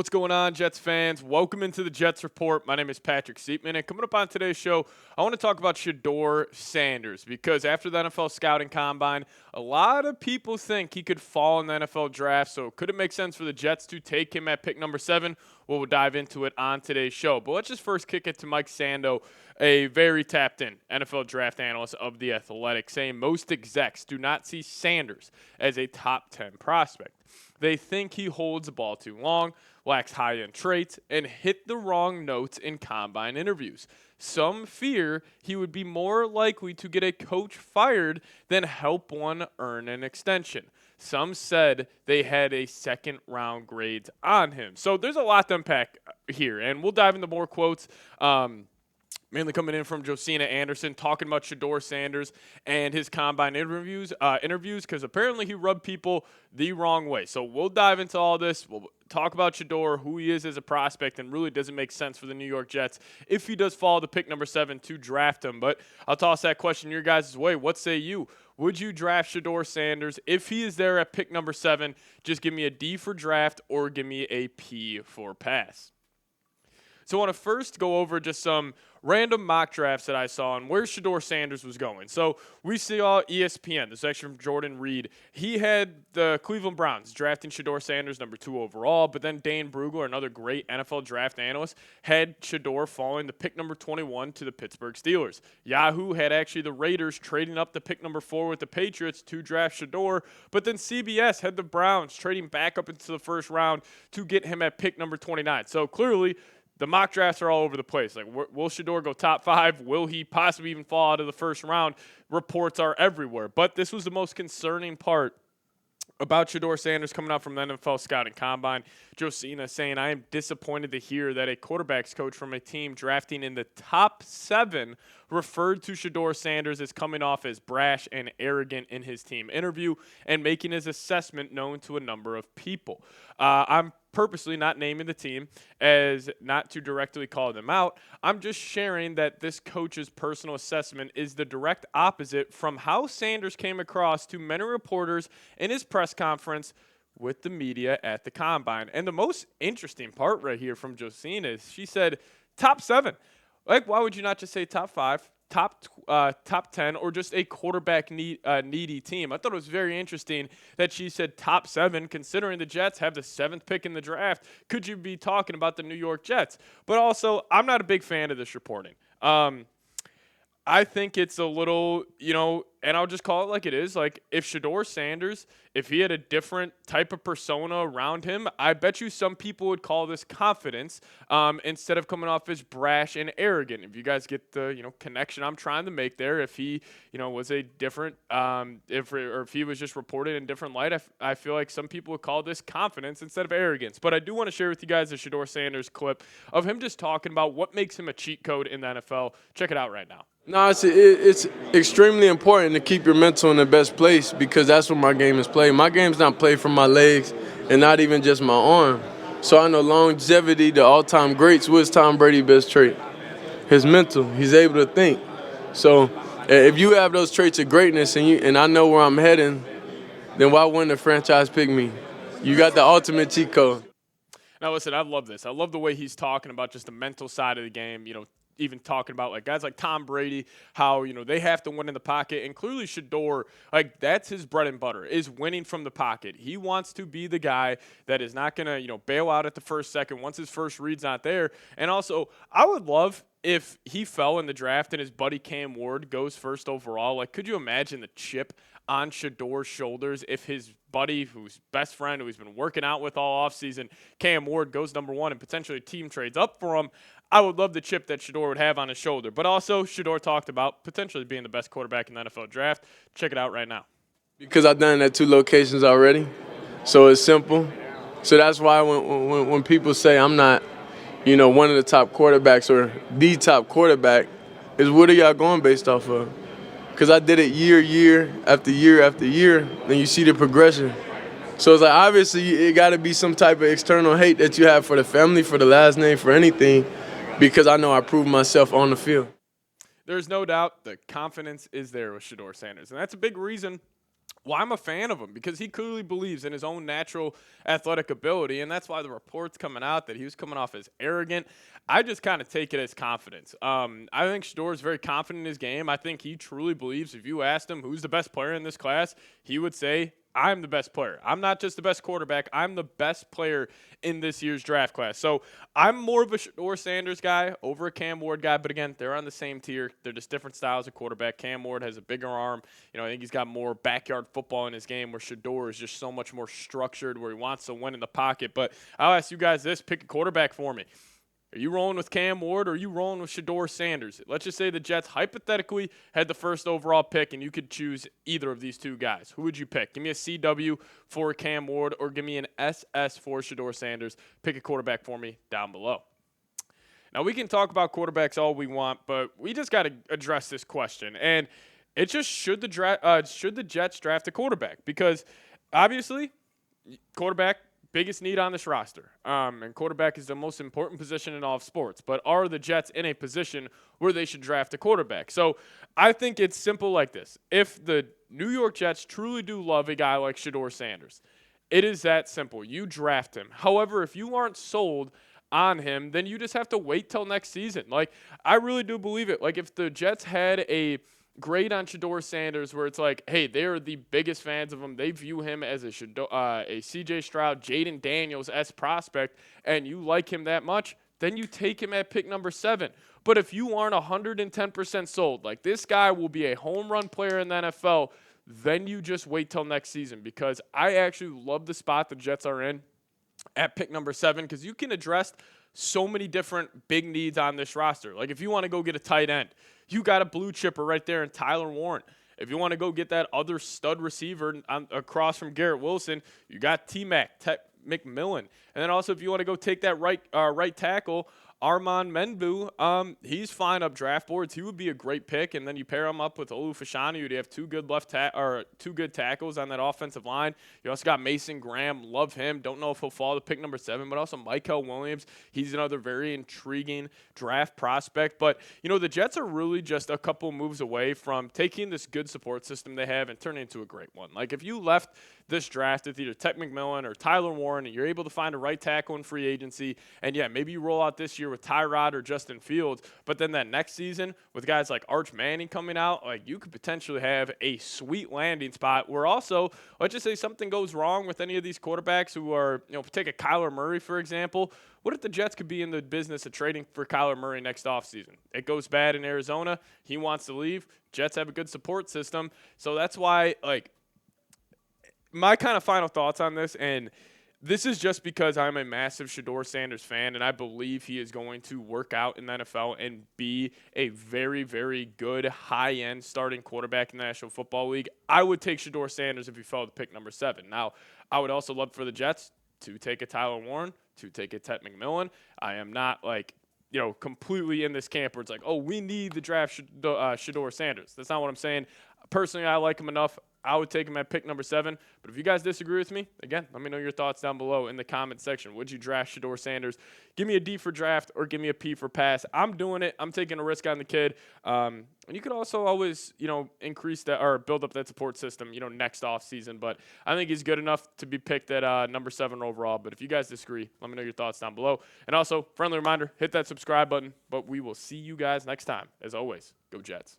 What's going on, Jets fans? Welcome into the Jets Report. My name is Patrick Siepman, and coming up on today's show, I want to talk about Shedeur Sanders because after the NFL Scouting Combine, a lot of people think he could fall in the NFL Draft, so could it make sense for the Jets to take him at pick number 7? Well, we'll dive into it on today's show. But let's just first kick it to Mike Sando, a very tapped-in NFL draft analyst of The Athletic, saying most execs do not see Sanders as a top 10 prospect. They think he holds the ball too long, lacks high-end traits, and hit the wrong notes in combine interviews. Some fear he would be more likely to get a coach fired than help one earn an extension. Some said they had a second-round grade on him. So there's a lot to unpack here, and we'll dive into more quotes. Mainly coming in from Josina Anderson, talking about Shedeur Sanders and his combine interviews, because apparently he rubbed people the wrong way. So we'll dive into all this. We'll talk about Shedeur, who he is as a prospect, and really doesn't make sense for the New York Jets if he does fall to pick number 7 to draft him. But I'll toss that question your guys' way. What say you? Would you draft Shedeur Sanders if he is there at pick number 7? Just give me a D for draft or give me a P for pass. So I want to first go over just some random mock drafts that I saw on where Shedeur Sanders was going. So we saw ESPN, this is actually from Jordan Reed. He had the Cleveland Browns drafting Shedeur Sanders number 2 overall, but then Dane Brugler, another great NFL draft analyst, had Shedeur falling to pick number 21 to the Pittsburgh Steelers. Yahoo had actually the Raiders trading up to pick number 4 with the Patriots to draft Shedeur, but then CBS had the Browns trading back up into the first round to get him at pick number 29. So clearly, the mock drafts are all over the place. Like, will Shedeur go top 5? Will he possibly even fall out of the first round? Reports are everywhere. But this was the most concerning part about Shedeur Sanders coming out from the NFL Scouting Combine. Josina saying, I am disappointed to hear that a quarterbacks coach from a team drafting in the top 7 referred to Shedeur Sanders as coming off as brash and arrogant in his team interview and making his assessment known to a number of people. I'm purposely not naming the team as not to directly call them out. I'm just sharing that this coach's personal assessment is the direct opposite from how Sanders came across to many reporters in his press conference with the media at the Combine. And the most interesting part right here from Josina is she said top 7. Like, why would you not just say top 5? Top 10, or just a quarterback needy team. I thought it was very interesting that she said top 7, considering the Jets have the 7th pick in the draft. Could you be talking about the New York Jets? But also, I'm not a big fan of this reporting. I think it's a little, and I'll just call it like it is. Like, if Shedeur Sanders, if he had a different type of persona around him, I bet you some people would call this confidence instead of coming off as brash and arrogant. If you guys get the, connection I'm trying to make there, if he, was a different, if he was just reported in different light, I feel like some people would call this confidence instead of arrogance. But I do want to share with you guys the Shedeur Sanders clip of him just talking about what makes him a cheat code in the NFL. Check it out right now. No, it's extremely important to keep your mental in the best place because that's what my game is played. My game's not played from my legs and not even just my arm. So I know longevity, the all-time greats, what's Tom Brady's best trait? His mental. He's able to think. So if you have those traits of greatness and I know where I'm heading, then why wouldn't the franchise pick me? You got the ultimate cheat code. Now, listen, I love this. I love the way he's talking about just the mental side of the game, even talking about like guys like Tom Brady, how, they have to win in the pocket. And clearly Shedeur, like that's his bread and butter, is winning from the pocket. He wants to be the guy that is not going to, bail out at the first second once his first read's not there. And also, I would love if he fell in the draft and his buddy Cam Ward goes first overall. Like, could you imagine the chip on Shedeur's shoulders if his buddy, who's best friend, who he's been working out with all offseason, Cam Ward, goes number 1 and potentially team trades up for him? I would love the chip that Shedeur would have on his shoulder. But also, Shedeur talked about potentially being the best quarterback in the NFL draft. Check it out right now. Because I've done it at 2 locations already, so it's simple. So that's why when people say I'm not, one of the top quarterbacks or the top quarterback, is what are y'all going based off of? Because I did it year after year after year, and you see the progression. So it's like, obviously, it got to be some type of external hate that you have for the family, for the last name, for anything, because I know I proved myself on the field. There's no doubt the confidence is there with Shedeur Sanders, and that's a big reason Well, I'm a fan of him because he clearly believes in his own natural athletic ability, and that's why the reports coming out that he was coming off as arrogant. I just kind of take it as confidence. I think Shedeur is very confident in his game. I think he truly believes if you asked him who's the best player in this class, he would say, I'm the best player. I'm not just the best quarterback. I'm the best player in this year's draft class. So I'm more of a Shedeur Sanders guy over a Cam Ward guy. But again, they're on the same tier. They're just different styles of quarterback. Cam Ward has a bigger arm. I think he's got more backyard football in his game, where Shedeur is just so much more structured, where he wants to win in the pocket. But I'll ask you guys this. Pick a quarterback for me. Are you rolling with Cam Ward or are you rolling with Shedeur Sanders? Let's just say the Jets hypothetically had the first overall pick and you could choose either of these two guys. Who would you pick? Give me a CW for Cam Ward or give me an SS for Shedeur Sanders. Pick a quarterback for me down below. Now, we can talk about quarterbacks all we want, but we just got to address this question. And it's just should the Jets draft a quarterback? Because obviously, quarterback, biggest need on this roster. And quarterback is the most important position in all of sports. But are the Jets in a position where they should draft a quarterback? So I think it's simple like this. If the New York Jets truly do love a guy like Shedeur Sanders, it is that simple. You draft him. However, if you aren't sold on him, then you just have to wait till next season. Like, I really do believe it. Like, if the Jets had a grade on Shedeur Sanders where it's like, hey, they're the biggest fans of him. They view him as a C.J. Stroud, Jaden Daniels-esque prospect, and you like him that much, then you take him at pick number 7. But if you aren't 110% sold, like this guy will be a home run player in the NFL, then you just wait till next season, because I actually love the spot the Jets are in at pick number 7, because you can address so many different big needs on this roster. Like if you want to go get a tight end, you got a blue chipper right there in Tyler Warren. If you want to go get that other stud receiver across from Garrett Wilson, you got T-Mac, McMillan. And then also if you want to go take that right tackle, Armond Membou, he's flying up draft boards. He would be a great pick, and then you pair him up with Olu Fashanu. You'd have two good tackles on that offensive line. You also got Mason Graham. Love him. Don't know if he'll fall to pick number 7, but also Mykel Williams. He's another very intriguing draft prospect. But, the Jets are really just a couple moves away from taking this good support system they have and turning it into a great one. Like if you left this draft with either Tech McMillan or Tyler Warren and you're able to find a right tackle in free agency, and yeah, maybe you roll out this year with Tyrod or Justin Fields, but then that next season with guys like Arch Manning coming out, like you could potentially have a sweet landing spot where also, let's just say something goes wrong with any of these quarterbacks who are, take a Kyler Murray, for example. What if the Jets could be in the business of trading for Kyler Murray next offseason? It goes bad in Arizona. He wants to leave. Jets have a good support system. So that's why, my kind of final thoughts on this, and this is just because I'm a massive Shedeur Sanders fan, and I believe he is going to work out in the NFL and be a very, very good high-end starting quarterback in the National Football League. I would take Shedeur Sanders if he fell to pick number 7. Now, I would also love for the Jets to take a Tyler Warren, to take a Tet McMillan. I am not completely in this camp where it's like, oh, we need to draft Shedeur Sanders. That's not what I'm saying. Personally, I like him enough. I would take him at pick number 7. But if you guys disagree with me, again, let me know your thoughts down below in the comment section. Would you draft Shedeur Sanders? Give me a D for draft or give me a P for pass. I'm doing it. I'm taking a risk on the kid. And you could also always, increase that or build up that support system, next offseason. But I think he's good enough to be picked at number 7 overall. But if you guys disagree, let me know your thoughts down below. And also, friendly reminder, hit that subscribe button. But we will see you guys next time. As always, go Jets.